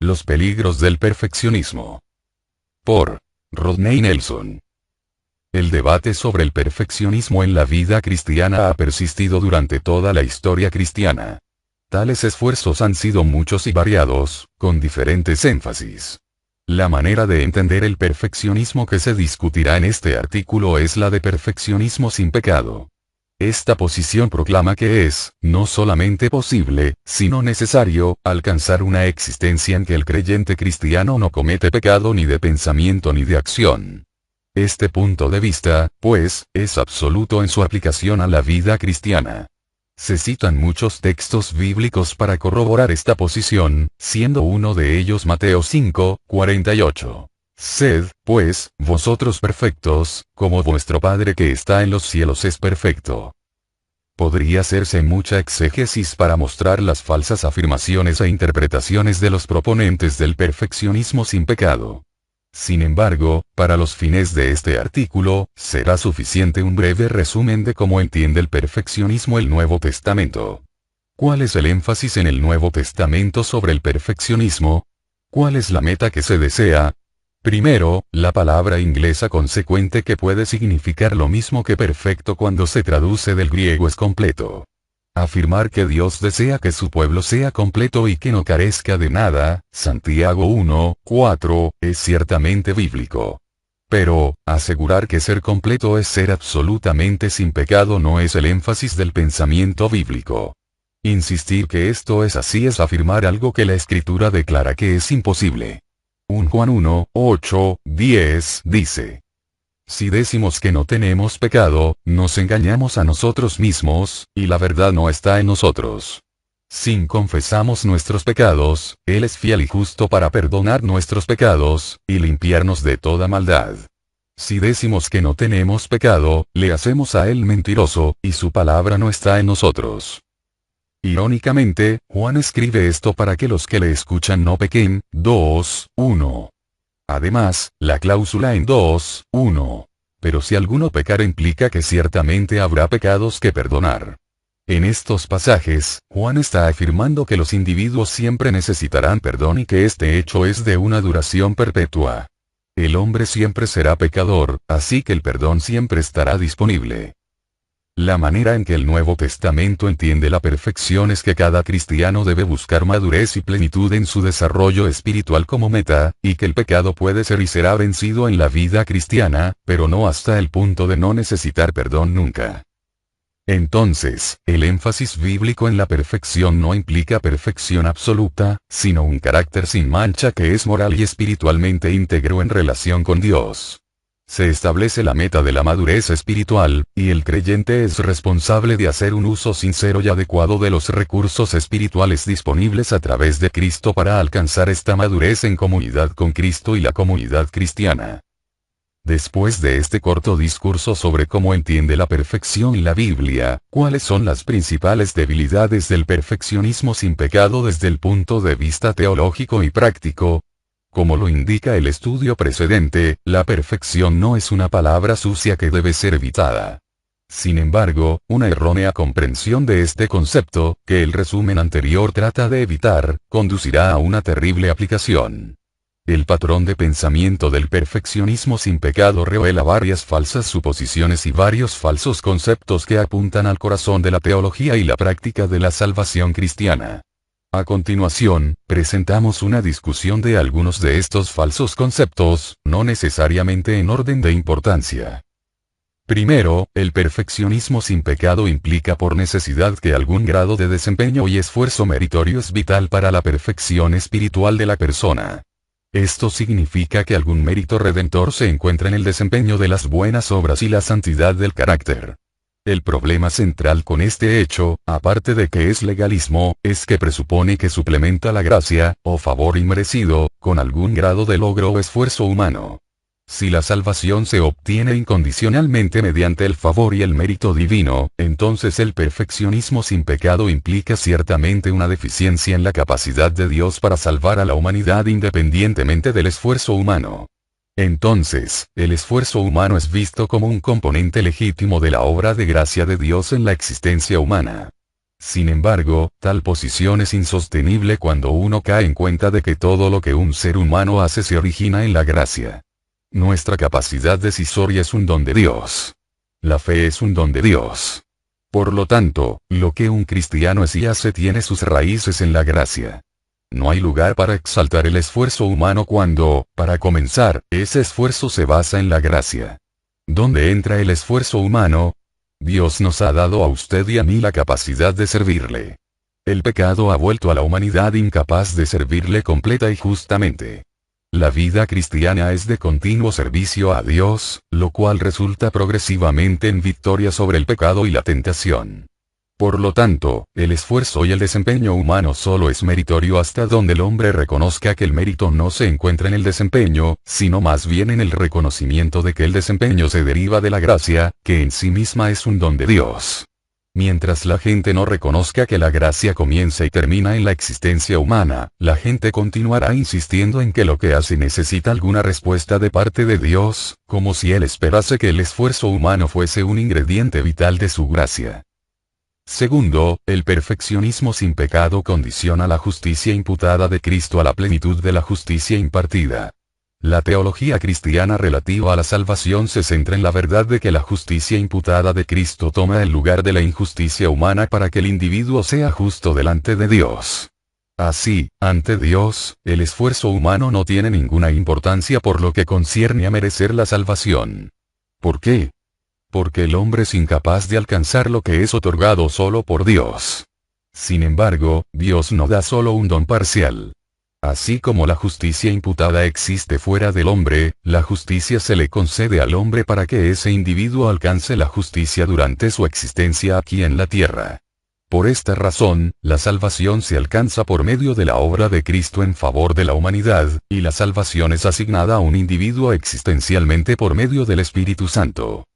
Los peligros del perfeccionismo. Por Rodney Nelson. El debate sobre el perfeccionismo en la vida cristiana ha persistido durante toda la historia cristiana. Tales esfuerzos han sido muchos y variados, con diferentes énfasis. La manera de entender el perfeccionismo que se discutirá en este artículo es la de perfeccionismo sin pecado. Esta posición proclama que es, no solamente posible, sino necesario, alcanzar una existencia en que el creyente cristiano no comete pecado ni de pensamiento ni de acción. Este punto de vista, pues, es absoluto en su aplicación a la vida cristiana. Se citan muchos textos bíblicos para corroborar esta posición, siendo uno de ellos Mateo 5:48. Sed, pues, vosotros perfectos, como vuestro Padre que está en los cielos es perfecto. Podría hacerse mucha exégesis para mostrar las falsas afirmaciones e interpretaciones de los proponentes del perfeccionismo sin pecado. Sin embargo, para los fines de este artículo, será suficiente un breve resumen de cómo entiende el perfeccionismo el Nuevo Testamento. ¿Cuál es el énfasis en el Nuevo Testamento sobre el perfeccionismo? ¿Cuál es la meta que se desea? Primero, la palabra inglesa consecuente que puede significar lo mismo que perfecto cuando se traduce del griego es completo. Afirmar que Dios desea que su pueblo sea completo y que no carezca de nada, Santiago 1:4, es ciertamente bíblico. Pero, asegurar que ser completo es ser absolutamente sin pecado no es el énfasis del pensamiento bíblico. Insistir que esto es así es afirmar algo que la Escritura declara que es imposible. 1 Juan 1:8-10 dice: si decimos que no tenemos pecado, nos engañamos a nosotros mismos, y la verdad no está en nosotros. Si confesamos nuestros pecados, Él es fiel y justo para perdonar nuestros pecados, y limpiarnos de toda maldad. Si decimos que no tenemos pecado, le hacemos a Él mentiroso, y su palabra no está en nosotros. Irónicamente, Juan escribe esto para que los que le escuchan no pequen. 2:1. Además, la cláusula en 2:1. Pero si alguno pecare implica que ciertamente habrá pecados que perdonar. En estos pasajes, Juan está afirmando que los individuos siempre necesitarán perdón y que este hecho es de una duración perpetua. El hombre siempre será pecador, así que el perdón siempre estará disponible. La manera en que el Nuevo Testamento entiende la perfección es que cada cristiano debe buscar madurez y plenitud en su desarrollo espiritual como meta, y que el pecado puede ser y será vencido en la vida cristiana, pero no hasta el punto de no necesitar perdón nunca. Entonces, el énfasis bíblico en la perfección no implica perfección absoluta, sino un carácter sin mancha que es moral y espiritualmente íntegro en relación con Dios. Se establece la meta de la madurez espiritual, y el creyente es responsable de hacer un uso sincero y adecuado de los recursos espirituales disponibles a través de Cristo para alcanzar esta madurez en comunidad con Cristo y la comunidad cristiana. Después de este corto discurso sobre cómo entiende la perfección la Biblia, ¿cuáles son las principales debilidades del perfeccionismo sin pecado desde el punto de vista teológico y práctico? Como lo indica el estudio precedente, la perfección no es una palabra sucia que debe ser evitada. Sin embargo, una errónea comprensión de este concepto, que el resumen anterior trata de evitar, conducirá a una terrible aplicación. El patrón de pensamiento del perfeccionismo sin pecado revela varias falsas suposiciones y varios falsos conceptos que apuntan al corazón de la teología y la práctica de la salvación cristiana. A continuación, presentamos una discusión de algunos de estos falsos conceptos, no necesariamente en orden de importancia. Primero, el perfeccionismo sin pecado implica por necesidad que algún grado de desempeño y esfuerzo meritorio es vital para la perfección espiritual de la persona. Esto significa que algún mérito redentor se encuentra en el desempeño de las buenas obras y la santidad del carácter. El problema central con este hecho, aparte de que es legalismo, es que presupone que suplementa la gracia, o favor inmerecido, con algún grado de logro o esfuerzo humano. Si la salvación se obtiene incondicionalmente mediante el favor y el mérito divino, entonces el perfeccionismo sin pecado implica ciertamente una deficiencia en la capacidad de Dios para salvar a la humanidad independientemente del esfuerzo humano. Entonces, el esfuerzo humano es visto como un componente legítimo de la obra de gracia de Dios en la existencia humana. Sin embargo, tal posición es insostenible cuando uno cae en cuenta de que todo lo que un ser humano hace se origina en la gracia. Nuestra capacidad decisoria es un don de Dios. La fe es un don de Dios. Por lo tanto, lo que un cristiano es y hace tiene sus raíces en la gracia. No hay lugar para exaltar el esfuerzo humano cuando, para comenzar, ese esfuerzo se basa en la gracia. ¿Dónde entra el esfuerzo humano? Dios nos ha dado a usted y a mí la capacidad de servirle. El pecado ha vuelto a la humanidad incapaz de servirle completa y justamente. La vida cristiana es de continuo servicio a Dios, lo cual resulta progresivamente en victoria sobre el pecado y la tentación. Por lo tanto, el esfuerzo y el desempeño humano solo es meritorio hasta donde el hombre reconozca que el mérito no se encuentra en el desempeño, sino más bien en el reconocimiento de que el desempeño se deriva de la gracia, que en sí misma es un don de Dios. Mientras la gente no reconozca que la gracia comienza y termina en la existencia humana, la gente continuará insistiendo en que lo que hace necesita alguna respuesta de parte de Dios, como si él esperase que el esfuerzo humano fuese un ingrediente vital de su gracia. Segundo, el perfeccionismo sin pecado condiciona la justicia imputada de Cristo a la plenitud de la justicia impartida. La teología cristiana relativa a la salvación se centra en la verdad de que la justicia imputada de Cristo toma el lugar de la injusticia humana para que el individuo sea justo delante de Dios. Así, ante Dios, el esfuerzo humano no tiene ninguna importancia por lo que concierne a merecer la salvación. ¿Por qué? Porque el hombre es incapaz de alcanzar lo que es otorgado solo por Dios. Sin embargo, Dios no da solo un don parcial. Así como la justicia imputada existe fuera del hombre, la justicia se le concede al hombre para que ese individuo alcance la justicia durante su existencia aquí en la tierra. Por esta razón, la salvación se alcanza por medio de la obra de Cristo en favor de la humanidad, y la salvación es asignada a un individuo existencialmente por medio del Espíritu Santo.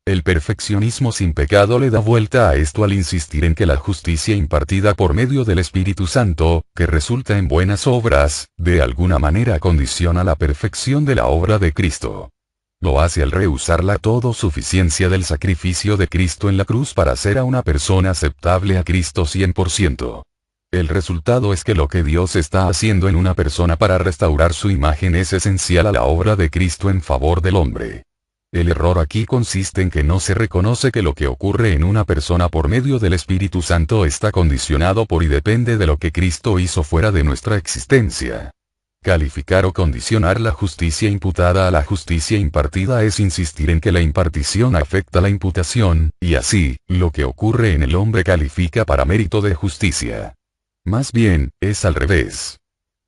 El perfeccionismo sin pecado le da vuelta a esto al insistir en que la justicia impartida por medio del Espíritu Santo, que resulta en buenas obras, de alguna manera condiciona la perfección de la obra de Cristo. Lo hace al rehusar la todo suficiencia del sacrificio de Cristo en la cruz para hacer a una persona aceptable a Cristo 100%. El resultado es que lo que Dios está haciendo en una persona para restaurar su imagen es esencial a la obra de Cristo en favor del hombre. El error aquí consiste en que no se reconoce que lo que ocurre en una persona por medio del Espíritu Santo está condicionado por y depende de lo que Cristo hizo fuera de nuestra existencia. Calificar o condicionar la justicia imputada a la justicia impartida es insistir en que la impartición afecta la imputación, y así, lo que ocurre en el hombre califica para mérito de justicia. Más bien, es al revés.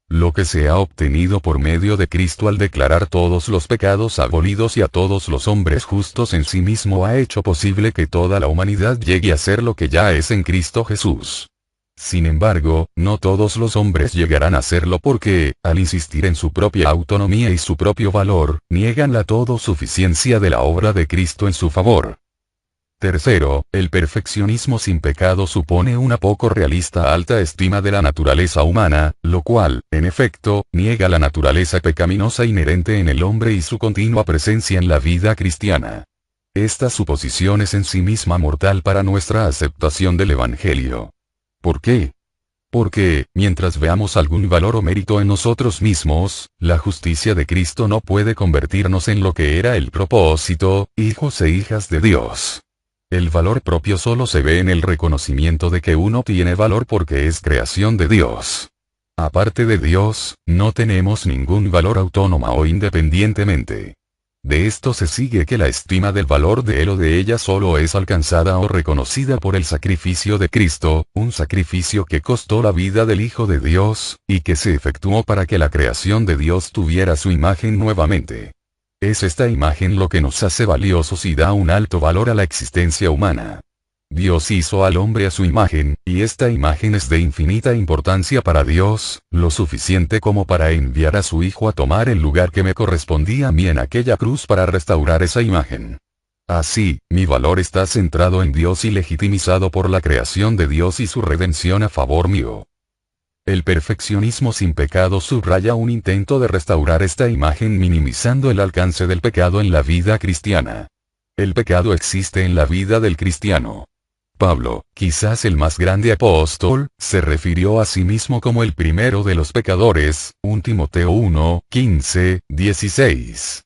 Lo que se ha obtenido por medio de Cristo al declarar todos los pecados abolidos y a todos los hombres justos en sí mismo ha hecho posible que toda la humanidad llegue a ser lo que ya es en Cristo Jesús. Sin embargo, no todos los hombres llegarán a serlo porque, al insistir en su propia autonomía y su propio valor, niegan la todo suficiencia de la obra de Cristo en su favor. Tercero, el perfeccionismo sin pecado supone una poco realista alta estima de la naturaleza humana, lo cual, en efecto, niega la naturaleza pecaminosa inherente en el hombre y su continua presencia en la vida cristiana. Esta suposición es en sí misma mortal para nuestra aceptación del Evangelio. ¿Por qué? Porque, mientras veamos algún valor o mérito en nosotros mismos, la justicia de Cristo no puede convertirnos en lo que era el propósito, hijos e hijas de Dios. El valor propio solo se ve en el reconocimiento de que uno tiene valor porque es creación de Dios. Aparte de Dios, no tenemos ningún valor autónoma o independientemente. De esto se sigue que la estima del valor de él o de ella solo es alcanzada o reconocida por el sacrificio de Cristo, un sacrificio que costó la vida del Hijo de Dios, y que se efectuó para que la creación de Dios tuviera su imagen nuevamente. Es esta imagen lo que nos hace valiosos y da un alto valor a la existencia humana. Dios hizo al hombre a su imagen, y esta imagen es de infinita importancia para Dios, lo suficiente como para enviar a su Hijo a tomar el lugar que me correspondía a mí en aquella cruz para restaurar esa imagen. Así, mi valor está centrado en Dios y legitimizado por la creación de Dios y su redención a favor mío. El perfeccionismo sin pecado subraya un intento de restaurar esta imagen minimizando el alcance del pecado en la vida cristiana. El pecado existe en la vida del cristiano. Pablo, quizás el más grande apóstol, se refirió a sí mismo como el primero de los pecadores, 1 Timoteo 1, 15, 16.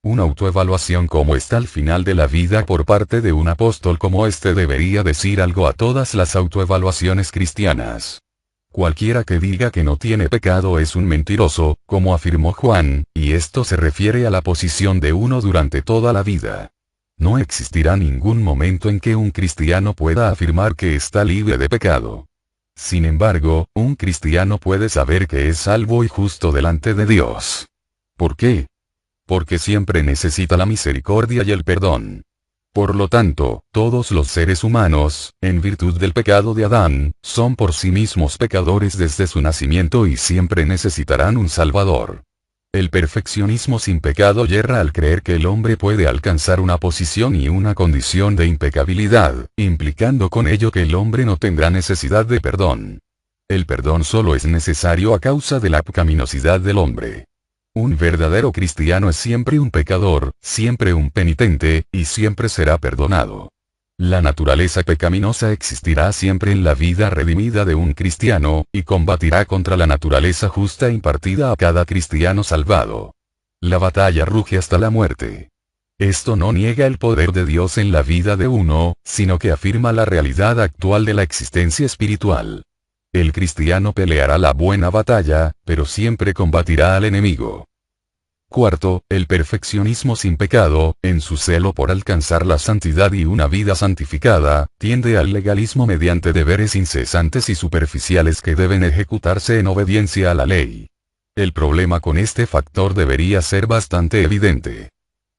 Una autoevaluación como esta al final de la vida por parte de un apóstol como este debería decir algo a todas las autoevaluaciones cristianas. Cualquiera que diga que no tiene pecado es un mentiroso, como afirmó Juan, y esto se refiere a la posición de uno durante toda la vida. No existirá ningún momento en que un cristiano pueda afirmar que está libre de pecado. Sin embargo, un cristiano puede saber que es salvo y justo delante de Dios. ¿Por qué? Porque siempre necesita la misericordia y el perdón. Por lo tanto, todos los seres humanos, en virtud del pecado de Adán, son por sí mismos pecadores desde su nacimiento y siempre necesitarán un Salvador. El perfeccionismo sin pecado yerra al creer que el hombre puede alcanzar una posición y una condición de impecabilidad, implicando con ello que el hombre no tendrá necesidad de perdón. El perdón solo es necesario a causa de la pecaminosidad del hombre. Un verdadero cristiano es siempre un pecador, siempre un penitente, y siempre será perdonado. La naturaleza pecaminosa existirá siempre en la vida redimida de un cristiano, y combatirá contra la naturaleza justa impartida a cada cristiano salvado. La batalla ruge hasta la muerte. Esto no niega el poder de Dios en la vida de uno, sino que afirma la realidad actual de la existencia espiritual. El cristiano peleará la buena batalla, pero siempre combatirá al enemigo. Cuarto, el perfeccionismo sin pecado, en su celo por alcanzar la santidad y una vida santificada, tiende al legalismo mediante deberes incesantes y superficiales que deben ejecutarse en obediencia a la ley. El problema con este factor debería ser bastante evidente.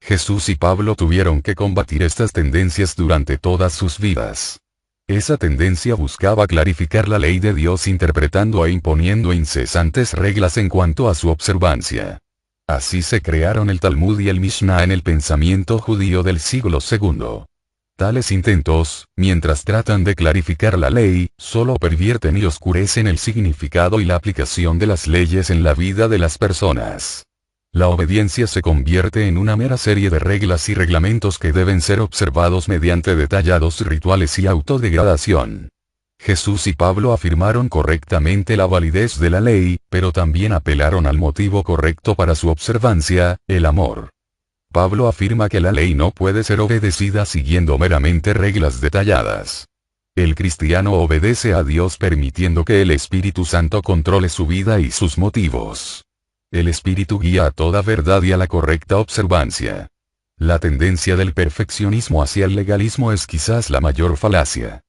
Jesús y Pablo tuvieron que combatir estas tendencias durante todas sus vidas. Esa tendencia buscaba clarificar la ley de Dios interpretando e imponiendo incesantes reglas en cuanto a su observancia. Así se crearon el Talmud y el Mishnah en el pensamiento judío del siglo II. Tales intentos, mientras tratan de clarificar la ley, solo pervierten y oscurecen el significado y la aplicación de las leyes en la vida de las personas. La obediencia se convierte en una mera serie de reglas y reglamentos que deben ser observados mediante detallados rituales y autodegradación. Jesús y Pablo afirmaron correctamente la validez de la ley, pero también apelaron al motivo correcto para su observancia, el amor. Pablo afirma que la ley no puede ser obedecida siguiendo meramente reglas detalladas. El cristiano obedece a Dios permitiendo que el Espíritu Santo controle su vida y sus motivos. El Espíritu guía a toda verdad y a la correcta observancia. La tendencia del perfeccionismo hacia el legalismo es quizás la mayor falacia.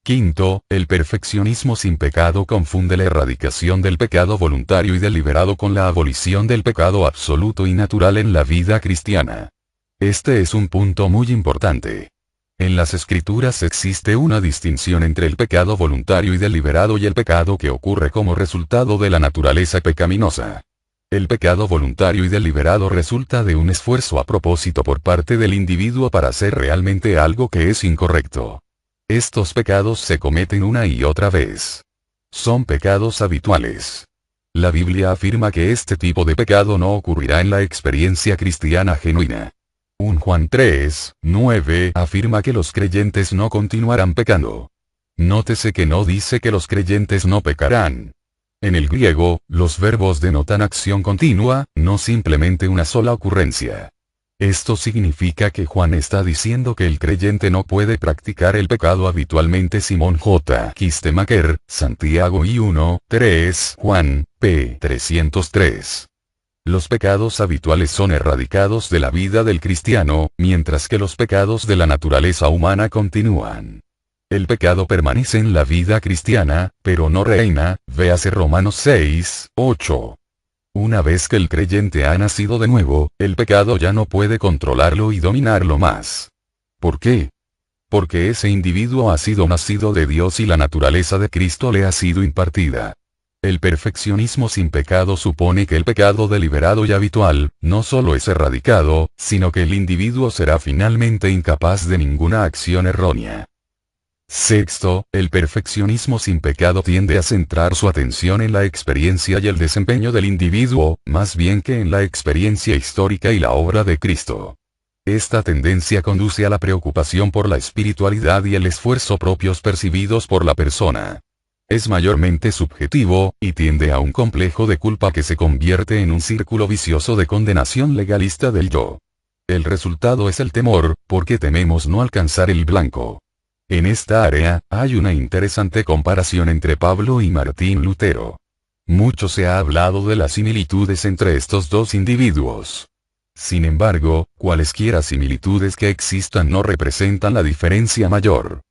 Quinto, el perfeccionismo sin pecado confunde la erradicación del pecado voluntario y deliberado con la abolición del pecado absoluto y natural en la vida cristiana. Este es un punto muy importante. En las Escrituras existe una distinción entre el pecado voluntario y deliberado y el pecado que ocurre como resultado de la naturaleza pecaminosa. El pecado voluntario y deliberado resulta de un esfuerzo a propósito por parte del individuo para hacer realmente algo que es incorrecto. Estos pecados se cometen una y otra vez. Son pecados habituales. La Biblia afirma que este tipo de pecado no ocurrirá en la experiencia cristiana genuina. 1 Juan 3, 9 afirma que los creyentes no continuarán pecando. Nótese que no dice que los creyentes no pecarán. En el griego, los verbos denotan acción continua, no simplemente una sola ocurrencia. Esto significa que Juan está diciendo que el creyente no puede practicar el pecado habitualmente. Simón J. Kistemaker, Santiago I 1, 3, Juan, p. 303. Los pecados habituales son erradicados de la vida del cristiano, mientras que los pecados de la naturaleza humana continúan. El pecado permanece en la vida cristiana, pero no reina, véase Romanos 6, 8. Una vez que el creyente ha nacido de nuevo, el pecado ya no puede controlarlo y dominarlo más. ¿Por qué? Porque ese individuo ha sido nacido de Dios y la naturaleza de Cristo le ha sido impartida. El perfeccionismo sin pecado supone que el pecado deliberado y habitual, no solo es erradicado, sino que el individuo será finalmente incapaz de ninguna acción errónea. Sexto, el perfeccionismo sin pecado tiende a centrar su atención en la experiencia y el desempeño del individuo, más bien que en la experiencia histórica y la obra de Cristo. Esta tendencia conduce a la preocupación por la espiritualidad y el esfuerzo propios percibidos por la persona. Es mayormente subjetivo, y tiende a un complejo de culpa que se convierte en un círculo vicioso de condenación legalista del yo. El resultado es el temor, porque tememos no alcanzar el blanco. En esta área, hay una interesante comparación entre Pablo y Martín Lutero. Mucho se ha hablado de las similitudes entre estos dos individuos. Sin embargo, cualesquiera similitudes que existan no representan la diferencia mayor.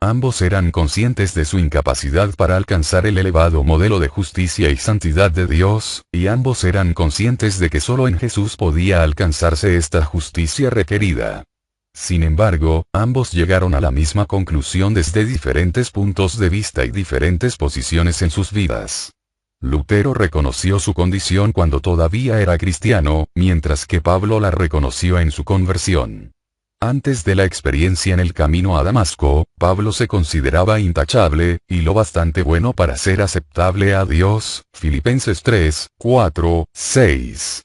Ambos eran conscientes de su incapacidad para alcanzar el elevado modelo de justicia y santidad de Dios, y ambos eran conscientes de que solo en Jesús podía alcanzarse esta justicia requerida. Sin embargo, ambos llegaron a la misma conclusión desde diferentes puntos de vista y diferentes posiciones en sus vidas. Lutero reconoció su condición cuando todavía era cristiano, mientras que Pablo la reconoció en su conversión. Antes de la experiencia en el camino a Damasco, Pablo se consideraba intachable, y lo bastante bueno para ser aceptable a Dios, Filipenses 3, 4, 6.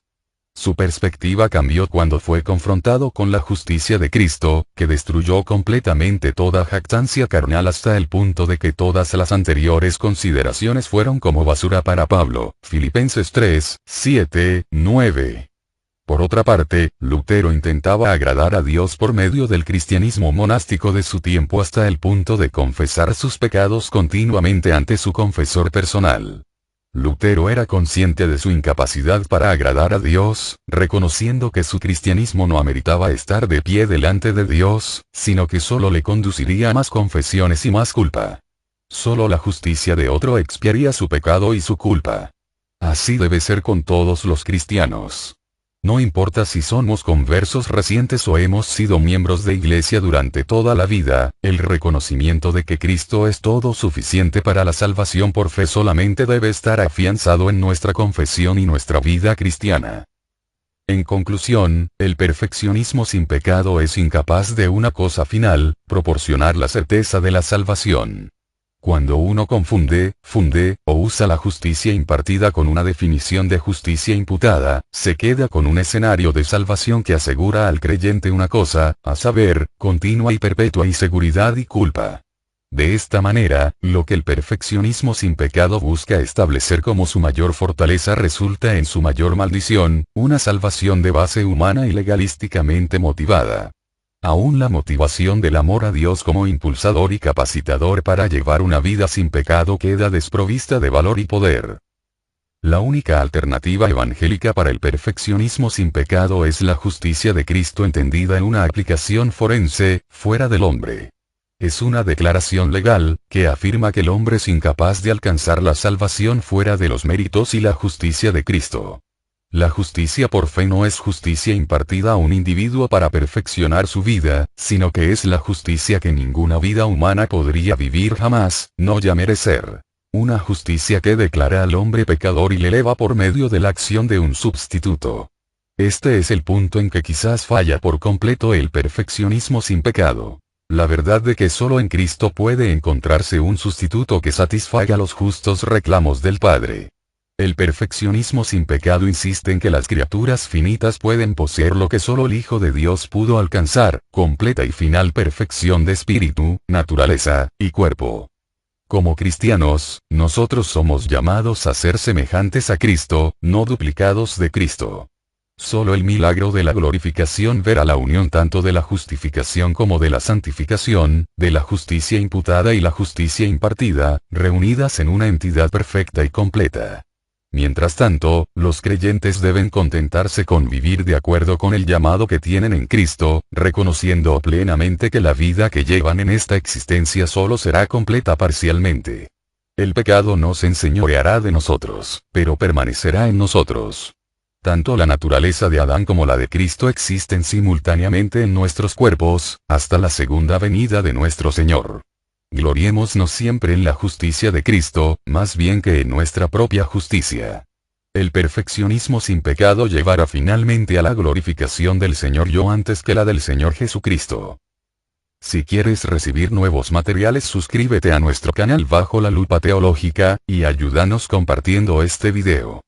Su perspectiva cambió cuando fue confrontado con la justicia de Cristo, que destruyó completamente toda jactancia carnal hasta el punto de que todas las anteriores consideraciones fueron como basura para Pablo, Filipenses 3, 7, 9. Por otra parte, Lutero intentaba agradar a Dios por medio del cristianismo monástico de su tiempo hasta el punto de confesar sus pecados continuamente ante su confesor personal. Lutero era consciente de su incapacidad para agradar a Dios, reconociendo que su cristianismo no ameritaba estar de pie delante de Dios, sino que solo le conduciría a más confesiones y más culpa. Solo la justicia de otro expiaría su pecado y su culpa. Así debe ser con todos los cristianos. No importa si somos conversos recientes o hemos sido miembros de iglesia durante toda la vida, el reconocimiento de que Cristo es todo suficiente para la salvación por fe solamente debe estar afianzado en nuestra confesión y nuestra vida cristiana. En conclusión, el perfeccionismo sin pecado es incapaz de una cosa final, proporcionar la certeza de la salvación. Cuando uno confunde, o usa la justicia impartida con una definición de justicia imputada, se queda con un escenario de salvación que asegura al creyente una cosa, a saber, continua y perpetua inseguridad y culpa. De esta manera, lo que el perfeccionismo sin pecado busca establecer como su mayor fortaleza resulta en su mayor maldición, una salvación de base humana y legalísticamente motivada. Aún la motivación del amor a Dios como impulsador y capacitador para llevar una vida sin pecado queda desprovista de valor y poder. La única alternativa evangélica para el perfeccionismo sin pecado es la justicia de Cristo entendida en una aplicación forense, fuera del hombre. Es una declaración legal, que afirma que el hombre es incapaz de alcanzar la salvación fuera de los méritos y la justicia de Cristo. La justicia por fe no es justicia impartida a un individuo para perfeccionar su vida, sino que es la justicia que ninguna vida humana podría vivir jamás, no ya merecer. Una justicia que declara al hombre pecador y le eleva por medio de la acción de un sustituto. Este es el punto en que quizás falla por completo el perfeccionismo sin pecado. La verdad de que solo en Cristo puede encontrarse un sustituto que satisfaga los justos reclamos del Padre. El perfeccionismo sin pecado insiste en que las criaturas finitas pueden poseer lo que solo el Hijo de Dios pudo alcanzar, completa y final perfección de espíritu, naturaleza, y cuerpo. Como cristianos, nosotros somos llamados a ser semejantes a Cristo, no duplicados de Cristo. Solo el milagro de la glorificación verá la unión tanto de la justificación como de la santificación, de la justicia imputada y la justicia impartida, reunidas en una entidad perfecta y completa. Mientras tanto, los creyentes deben contentarse con vivir de acuerdo con el llamado que tienen en Cristo, reconociendo plenamente que la vida que llevan en esta existencia solo será completa parcialmente. El pecado no se enseñoreará de nosotros, pero permanecerá en nosotros. Tanto la naturaleza de Adán como la de Cristo existen simultáneamente en nuestros cuerpos, hasta la segunda venida de nuestro Señor. Gloriémonos siempre en la justicia de Cristo, más bien que en nuestra propia justicia. El perfeccionismo sin pecado llevará finalmente a la glorificación del Señor yo antes que la del Señor Jesucristo. Si quieres recibir nuevos materiales, suscríbete a nuestro canal Bajo la Lupa Teológica, y ayúdanos compartiendo este video.